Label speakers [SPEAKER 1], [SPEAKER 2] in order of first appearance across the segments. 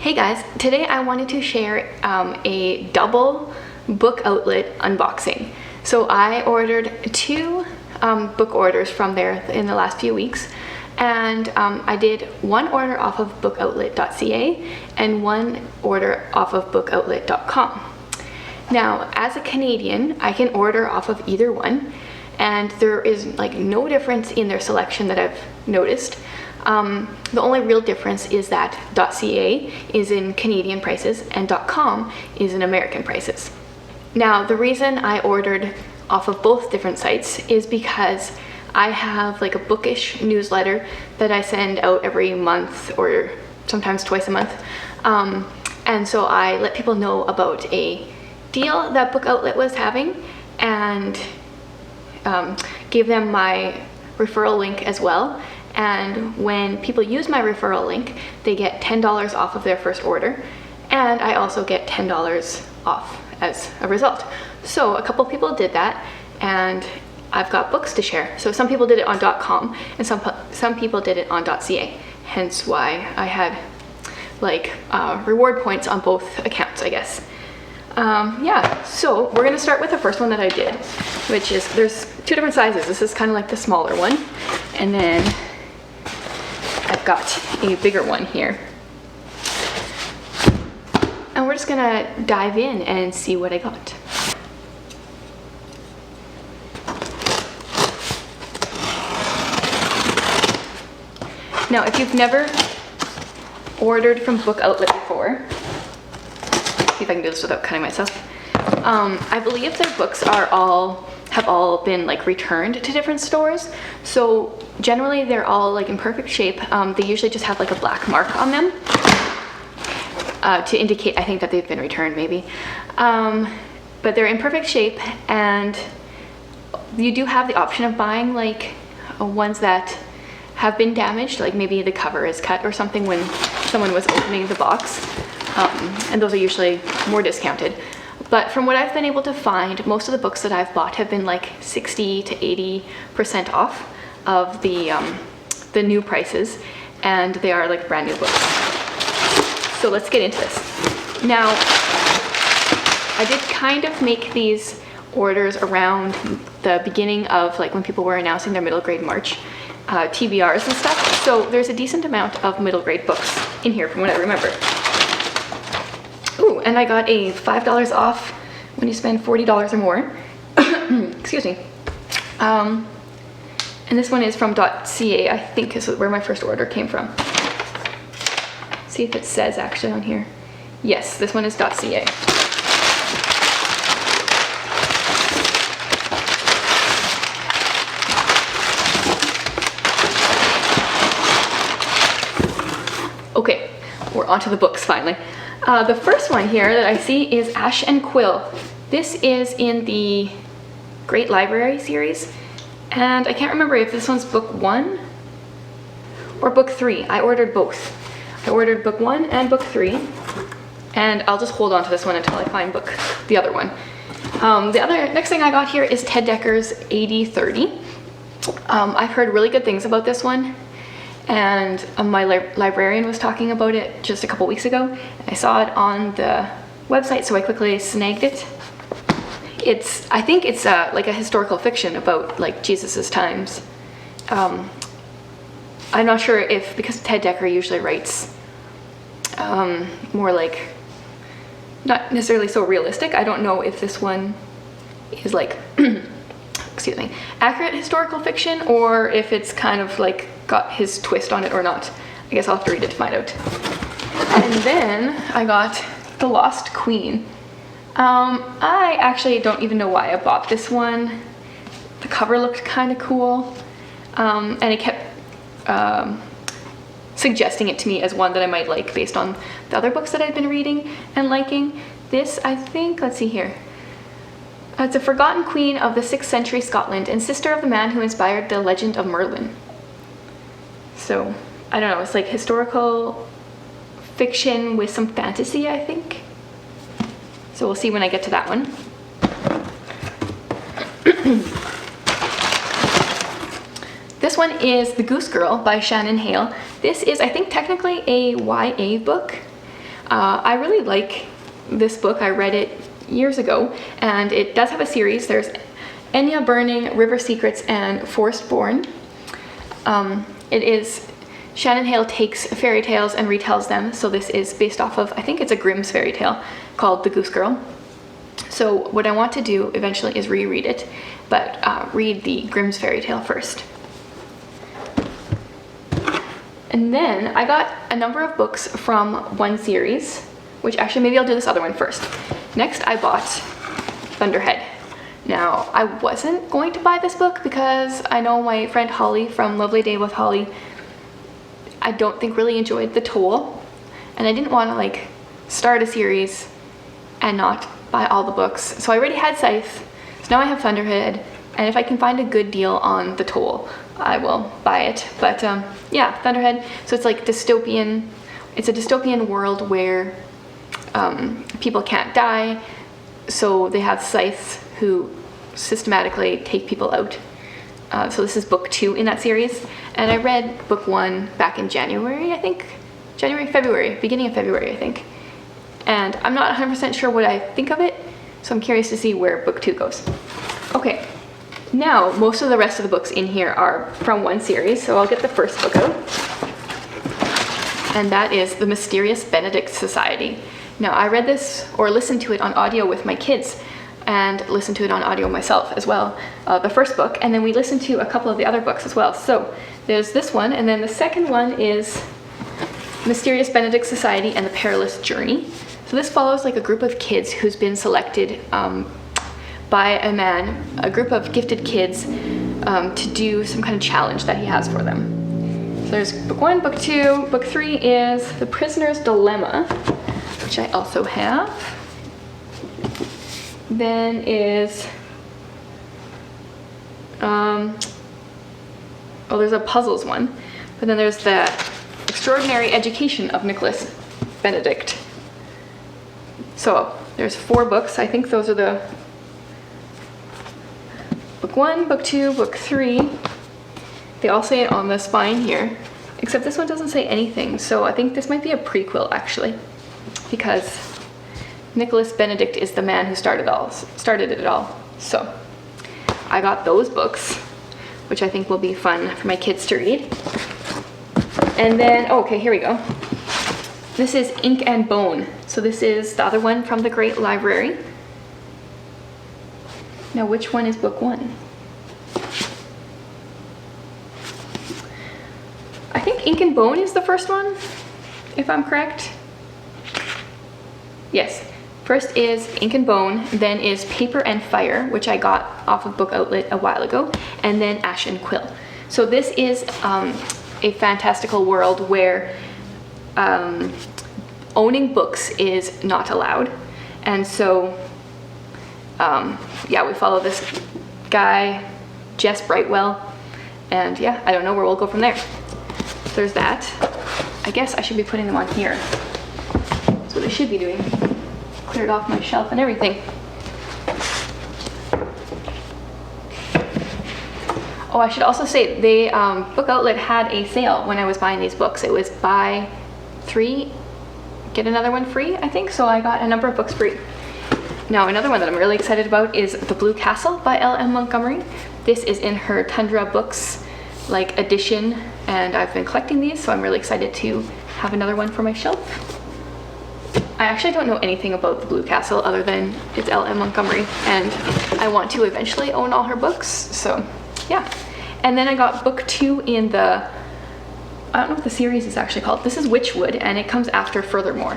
[SPEAKER 1] Hey guys, today I wanted to share a double book outlet unboxing. So I ordered two book orders from there in the last few weeks, and I did one order off of bookoutlet.ca and one order off of bookoutlet.com. Now, as a Canadian, I can order off of either one, and there is like no difference in their selection that I've noticed. The only real difference is that .ca is in Canadian prices and .com is in American prices. Now, the reason I ordered off of both different sites is because I have like a bookish newsletter that I send out every month or sometimes twice a month. And so I let people know about a deal that Book Outlet was having and gave them my referral link as well. And when people use my referral link, they get $10 off of their first order, and I also get $10 off as a result. So a couple people did that, and I've got books to share. So some people did it on .com, and some people did it on .ca, hence why I had like reward points on both accounts, I guess. Yeah, so we're gonna start with the first one that I did, which is, there's two different sizes. This is kind of like the smaller one, and then I've got a bigger one here. And we're just gonna dive in and see what I got. Now, if you've never ordered from Book Outlet before, see if I can do this without cutting myself. I believe their books have all been like returned to different stores. So generally they're all like in perfect shape. They usually just have like a black mark on them to indicate, I think, that they've been returned maybe. But they're in perfect shape, and you do have the option of buying like ones that have been damaged, like maybe the cover is cut or something when someone was opening the box. And those are usually more discounted. But from what I've been able to find, most of the books that I've bought have been like 60 to 80% off of the new prices, and they are like brand new books. So let's get into this. Now, I did kind of make these orders around the beginning of like when people were announcing their middle grade March TBRs and stuff. So there's a decent amount of middle grade books in here from what I remember. Ooh, and I got a $5 off when you spend $40 or more. Excuse me. And this one is from .ca, I think is where my first order came from. See if it says actually on here. Yes, this one is .ca. Okay, we're onto the books finally. The first one here that I see is Ash and Quill. This is in the Great Library series, and I can't remember if this one's book 1 or book 3. I ordered both. I ordered book 1 and book 3, and I'll just hold on to this one until I find the other one. The next thing I got here is Ted Dekker's 80/30. I've heard really good things about this one. And my librarian was talking about it just a couple weeks ago. I saw it on the website, so I quickly snagged it. I think it's like a historical fiction about like Jesus's times. I'm not sure if, because Ted Dekker usually writes more like, not necessarily so realistic. I don't know if this one is like, excuse me, accurate historical fiction, or if it's kind of like got his twist on it or not. I guess I'll have to read it to find out. And then I got The Lost Queen. I actually don't even know why I bought this one. The cover looked kind of cool, and it kept suggesting it to me as one that I might like based on the other books that I've been reading and liking. This, I think, let's see here. It's a forgotten queen of the 6th century Scotland and sister of the man who inspired the legend of Merlin. So, I don't know, it's like historical fiction with some fantasy, I think. So we'll see when I get to that one. This one is The Goose Girl by Shannon Hale. This is, I think, technically a YA book. I really like this book. I read it years ago, and it does have a series. There's Enya Burning, River Secrets, and Forest Born. It is Shannon Hale takes fairy tales and retells them. So this is based off of, I think it's a Grimm's fairy tale called The Goose Girl. So what I want to do eventually is reread it, but read the Grimm's fairy tale first. And then I got a number of books from one series, which actually maybe I'll do this other one first. Next I bought Thunderhead. Now I wasn't going to buy this book because I know my friend Holly from Lovely Day with Holly, I don't think really enjoyed The Toll, and I didn't want to like start a series and not buy all the books. So I already had Scythe, so now I have Thunderhead, and if I can find a good deal on The Toll, I will buy it. But yeah, Thunderhead. So it's like dystopian. It's a dystopian world where people can't die, so they have scythes who systematically take people out. So this is book 2 in that series, and I read book 1 back in January, I think. February, beginning of February, I think. And I'm not 100% sure what I think of it, so I'm curious to see where book 2 goes. Okay, now most of the rest of the books in here are from one series, so I'll get the first book out. And that is The Mysterious Benedict Society. Now I read this, or listened to it on audio with my kids, and listened to it on audio myself as well, the first book, and then we listened to a couple of the other books as well. So there's this one, and then the second one is Mysterious Benedict Society and the Perilous Journey. So this follows like a group of kids who's been selected by a man, a group of gifted kids, to do some kind of challenge that he has for them. So there's book 1, book 2, book 3 is The Prisoner's Dilemma, which I also have. Then is, there's a puzzles one, but then there's the Extraordinary Education of Nicholas Benedict. So there's 4 books. I think those are the book 1, book 2, book 3. They all say it on the spine here, except this one doesn't say anything. So I think this might be a prequel actually, because Nicholas Benedict is the man who started it all. So I got those books, which I think will be fun for my kids to read. And then, okay, here we go. This is Ink and Bone. So this is the other one from the Great Library. Now, which one is book 1? I think Ink and Bone is the first one, if I'm correct. Yes. First is Ink and Bone, then is Paper and Fire, which I got off of Book Outlet a while ago, and then Ash and Quill. So this is a fantastical world where owning books is not allowed. And so, yeah, we follow this guy, Jess Brightwell, and yeah, I don't know where we'll go from there. There's that. I guess I should be putting them on here. That's what I should be doing. Cleared off my shelf and everything. Oh, I should also say, they Book Outlet had a sale when I was buying these books. It was buy 3, get another one free, I think. So I got a number of books free. Now, another one that I'm really excited about is The Blue Castle by L.M. Montgomery. This is in her Tundra Books like edition, and I've been collecting these, so I'm really excited to have another one for my shelf. I actually don't know anything about The Blue Castle other than it's L.M. Montgomery, and I want to eventually own all her books, so yeah. And then I got book 2 in the, I don't know what the series is actually called. This is Witchwood, and it comes after Furthermore.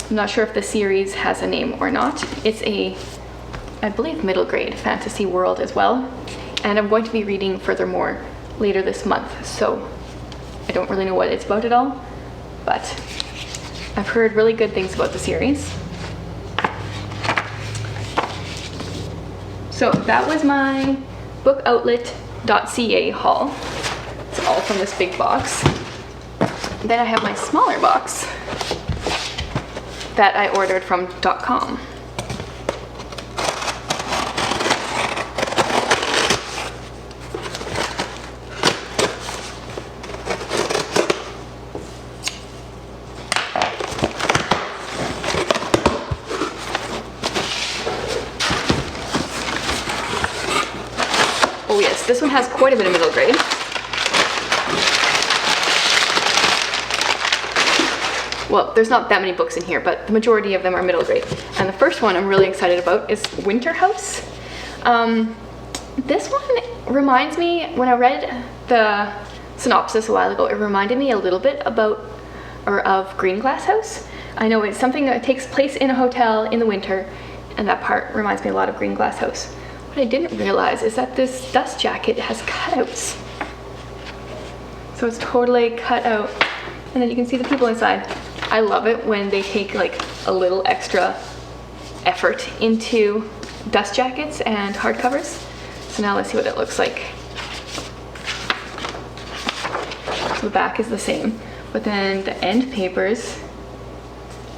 [SPEAKER 1] I'm not sure if the series has a name or not. It's a, I believe, middle grade fantasy world as well, and I'm going to be reading Furthermore later this month, so I don't really know what it's about at all, but I've heard really good things about the series. So that was my bookoutlet.ca haul. It's all from this big box. Then I have my smaller box that I ordered from .com. This one has quite a bit of middle grade. Well, there's not that many books in here, but the majority of them are middle grade. And the first one I'm really excited about is Winter House. This one reminds me, when I read the synopsis a while ago, it reminded me a little bit of Green Glass House. I know it's something that takes place in a hotel in the winter, and that part reminds me a lot of Green Glass House. What I didn't realize is that this dust jacket has cutouts. So it's totally cut out, and then you can see the people inside. I love it when they take like a little extra effort into dust jackets and hardcovers. So now let's see what it looks like. So the back is the same, but then the end papers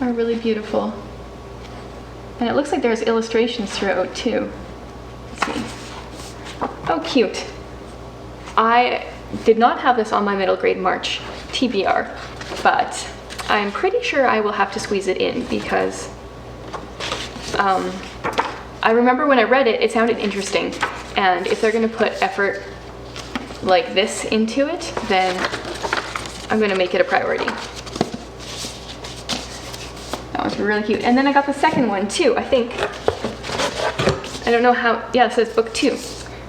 [SPEAKER 1] are really beautiful. And it looks like there's illustrations throughout too. Let's see. Oh, cute. I did not have this on my middle grade March TBR, but I'm pretty sure I will have to squeeze it in because I remember when I read it, it sounded interesting. And if they're gonna put effort like this into it, then I'm gonna make it a priority. That was really cute. And then I got the second one too, I think. I don't know how, yeah, it says book 2,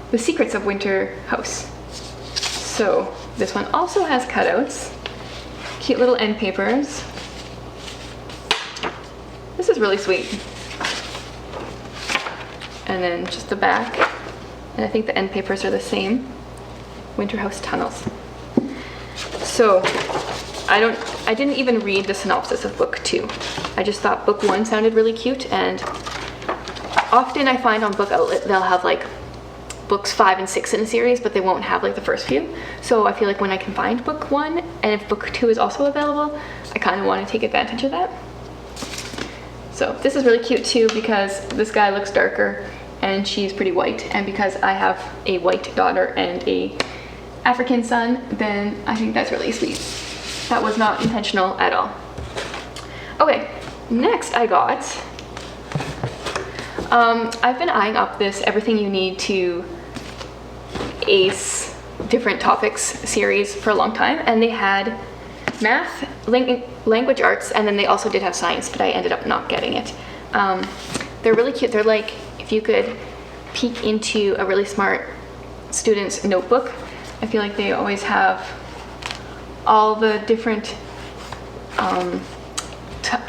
[SPEAKER 1] The Secrets of Winter House. So this one also has cutouts. Cute little end papers. This is really sweet. And then just the back. And I think the end papers are the same. Winter House Tunnels. So I didn't even read the synopsis of book 2. I just thought book 1 sounded really cute, and often I find on Book Outlet they'll have like books 5 and 6 in a series, but they won't have like the first few. So I feel like when I can find book 1, and if book 2 is also available, I kind of want to take advantage of that. So this is really cute too because this guy looks darker and she's pretty white, and because I have a white daughter and a African son, then I think that's really sweet. That was not intentional at all. Okay, next I got, I've been eyeing up this Everything You Need to Ace Different Topics series for a long time, and they had math, language arts, and then they also did have science, but I ended up not getting it. They're really cute. They're like if you could peek into a really smart student's notebook. I feel like they always have all the different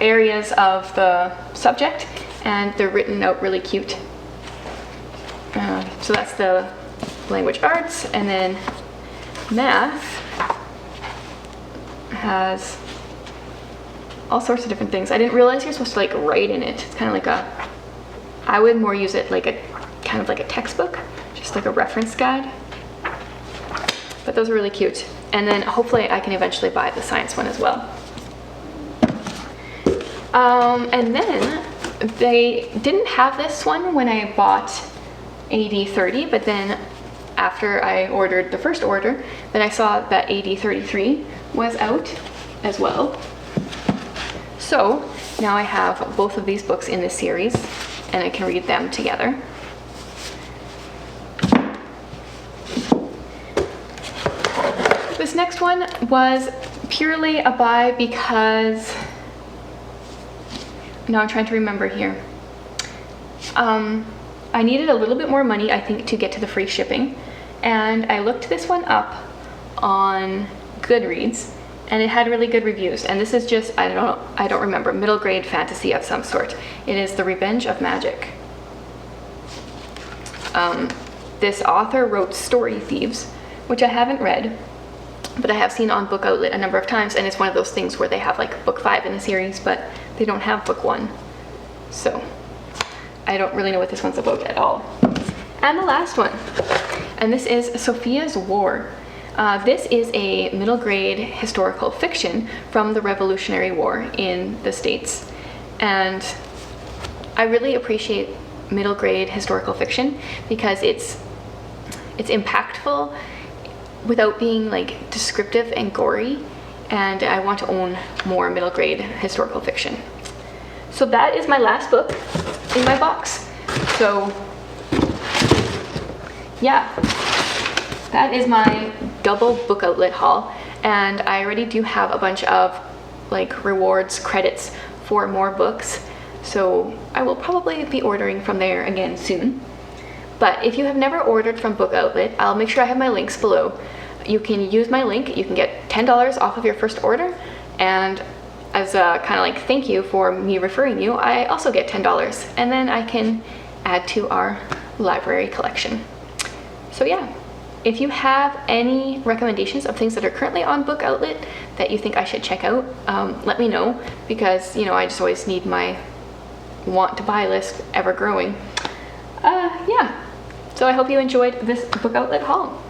[SPEAKER 1] areas of the subject, and they're written out really cute. So that's the language arts, and then math has all sorts of different things. I didn't realize you're supposed to like write in it. It's kind of like I would more use it like kind of like a textbook, just like a reference guide. But those are really cute. And then hopefully I can eventually buy the science one as well. And then they didn't have this one when I bought AD 30, but then after I ordered the first order, then I saw that AD 33 was out as well. So now I have both of these books in this series, and I can read them together. This next one was purely a buy because, now I'm trying to remember here. I needed a little bit more money, I think, to get to the free shipping, and I looked this one up on Goodreads, and it had really good reviews. And this is just, I don't remember, middle grade fantasy of some sort. It is The Revenge of Magic. This author wrote Story Thieves, which I haven't read, but I have seen on Book Outlet a number of times, and it's one of those things where they have like book 5 in the series, but they don't have book 1. So I don't really know what this one's about at all. And the last one, and this is Sophia's War. This is a middle grade historical fiction from the Revolutionary War in the States. And I really appreciate middle grade historical fiction because it's impactful without being like descriptive and gory, and I want to own more middle grade historical fiction. So that is my last book in my box. So yeah, that is my double book outlet haul, and I already do have a bunch of like rewards credits for more books, so I will probably be ordering from there again soon. But if you have never ordered from Book Outlet, I'll make sure I have my links below. You can use my link, you can get $10 off of your first order, and as a kind of like thank you for me referring you, I also get $10, and then I can add to our library collection. So yeah, if you have any recommendations of things that are currently on Book Outlet that you think I should check out, let me know, because you know, I just always need my want to buy list ever growing. Yeah, so I hope you enjoyed this Book Outlet haul.